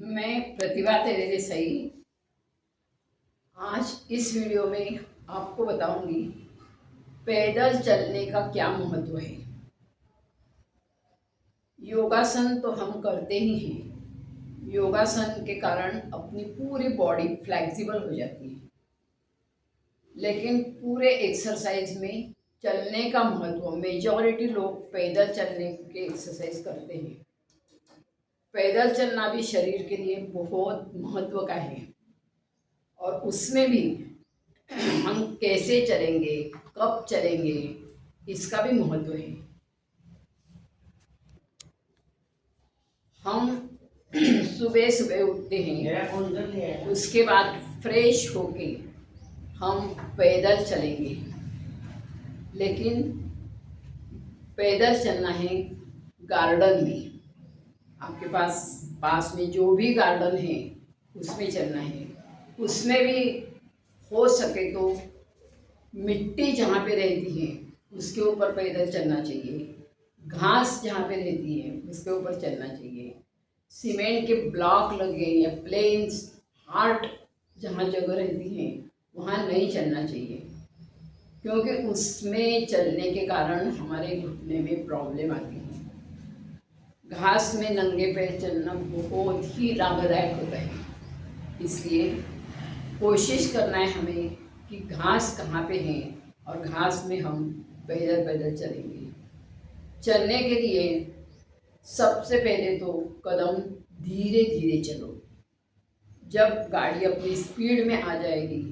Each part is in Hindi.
मैं प्रतिभा तेरे देसाई आज इस वीडियो में आपको बताऊंगी पैदल चलने का क्या महत्व है। योगासन तो हम करते ही हैं। योगासन के कारण अपनी पूरी बॉडी फ्लेक्सिबल हो जाती है, लेकिन पूरे एक्सरसाइज में चलने का महत्व, मेजॉरिटी लोग पैदल चलने के एक्सरसाइज करते हैं। पैदल चलना भी शरीर के लिए बहुत महत्व का है, और उसमें भी हम कैसे चलेंगे, कब चलेंगे, इसका भी महत्व है। हम सुबह सुबह उठते हैं, उसके बाद फ्रेश होके हम पैदल चलेंगे, लेकिन पैदल चलना है गार्डन में। आपके पास में जो भी गार्डन है उसमें चलना है। उसमें भी हो सके तो मिट्टी जहाँ पे रहती है उसके ऊपर पैदल चलना चाहिए। घास जहाँ पे रहती है उसके ऊपर चलना चाहिए। सीमेंट के ब्लॉक लगे या प्लेन्स हार्ड जहाँ जगह रहती है वहाँ नहीं चलना चाहिए, क्योंकि उसमें चलने के कारण हमारे घुटने में प्रॉब्लम आती है। घास में नंगे पैर चलना बहुत ही लाभदायक होता है, इसलिए कोशिश करना है हमें कि घास कहाँ पे है और घास में हम पैदल पैदल चलेंगे। चलने के लिए सबसे पहले तो कदम धीरे धीरे चलो। जब गाड़ी अपनी स्पीड में आ जाएगी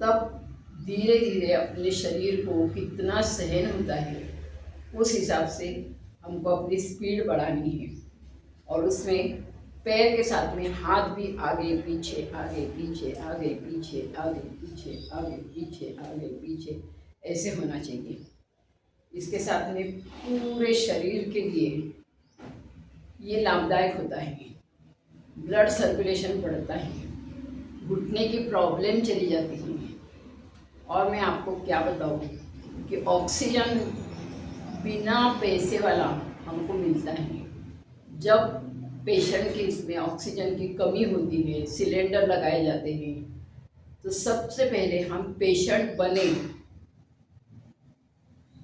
तब धीरे धीरे अपने शरीर को कितना सहन होता है उस हिसाब से हमको अपनी स्पीड बढ़ानी है। और उसमें पैर के साथ में हाथ भी आगे पीछे आगे पीछे आगे पीछे आगे पीछे आगे पीछे आगे पीछे ऐसे होना चाहिए। इसके साथ में पूरे शरीर के लिए ये लाभदायक होता है। ब्लड सर्कुलेशन बढ़ता है, घुटने की प्रॉब्लम चली जाती है। और मैं आपको क्या बताऊँ कि ऑक्सीजन बिना पैसे वाला हमको मिलता है। जब पेशेंट के इसमें ऑक्सीजन की कमी होती है, सिलेंडर लगाए जाते हैं, तो सबसे पहले हम पेशेंट बने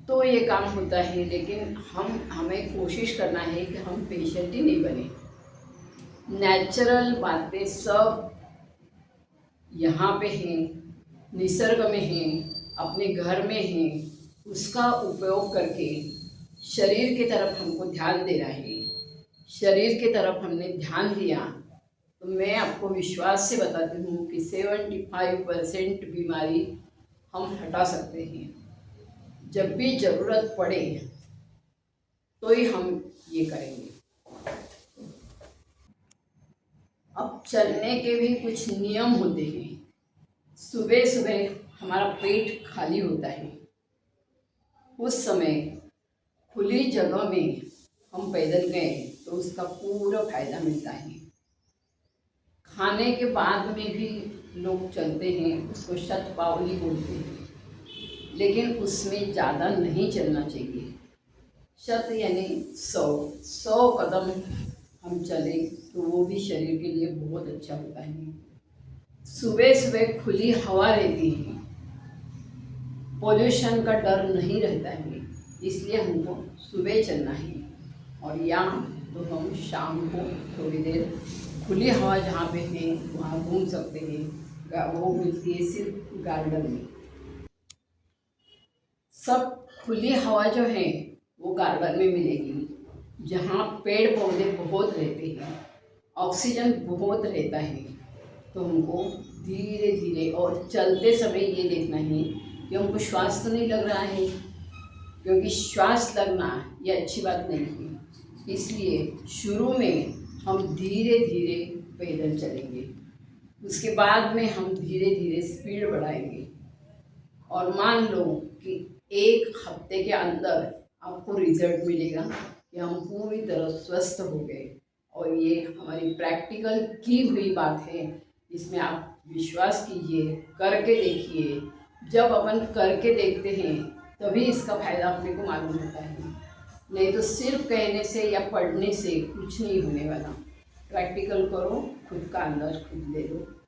तो ये काम होता है। लेकिन हमें कोशिश करना है कि हम पेशेंट ही नहीं बने। नेचुरल बातें सब यहाँ पे हैं, निसर्ग में हैं, अपने घर में हैं, उसका उपयोग करके शरीर की तरफ हमको ध्यान देना है। शरीर की तरफ हमने ध्यान दिया तो मैं आपको विश्वास से बताती हूँ कि 75% बीमारी हम हटा सकते हैं। जब भी ज़रूरत पड़े तो ही हम ये करेंगे। अब चलने के भी कुछ नियम होते हैं। सुबह सुबह हमारा पेट खाली होता है, उस समय खुली जगह में हम पैदल गए तो उसका पूरा फायदा मिलता है। खाने के बाद में भी लोग चलते हैं, उसको शतपावली बोलते हैं, लेकिन उसमें ज़्यादा नहीं चलना चाहिए। शत यानी 100 कदम हम चले तो वो भी शरीर के लिए बहुत अच्छा होता है। सुबह सुबह खुली हवा रहती है, पोल्यूशन का डर नहीं रहता है, इसलिए हमको सुबह चलना है। और या तो हम शाम को थोड़ी देर खुली हवा जहाँ पे है वहाँ घूम सकते हैं। वो मिलती है सिर्फ गार्डन में। सब खुली हवा जो है वो गार्डन में मिलेगी, जहाँ पेड़ पौधे बहुत रहते हैं, ऑक्सीजन बहुत रहता है। तो हमको धीरे धीरे और चलते समय ये देखना है कि हमको श्वास तो नहीं लग रहा है, क्योंकि श्वास लगना ये अच्छी बात नहीं है। इसलिए शुरू में हम धीरे धीरे पैदल चलेंगे, उसके बाद में हम धीरे धीरे स्पीड बढ़ाएंगे। और मान लो कि 1 हफ्ते के अंदर आपको रिजल्ट मिलेगा कि हम पूरी तरह स्वस्थ हो गए। और ये हमारी प्रैक्टिकल की हुई बात है, इसमें आप विश्वास कीजिए, करके देखिए। जब अपन करके देखते हैं तभी इसका फायदा अपने को मालूम होता है, नहीं तो सिर्फ कहने से या पढ़ने से कुछ नहीं होने वाला। प्रैक्टिकल करो, खुद का अंदाज खुद ले लो।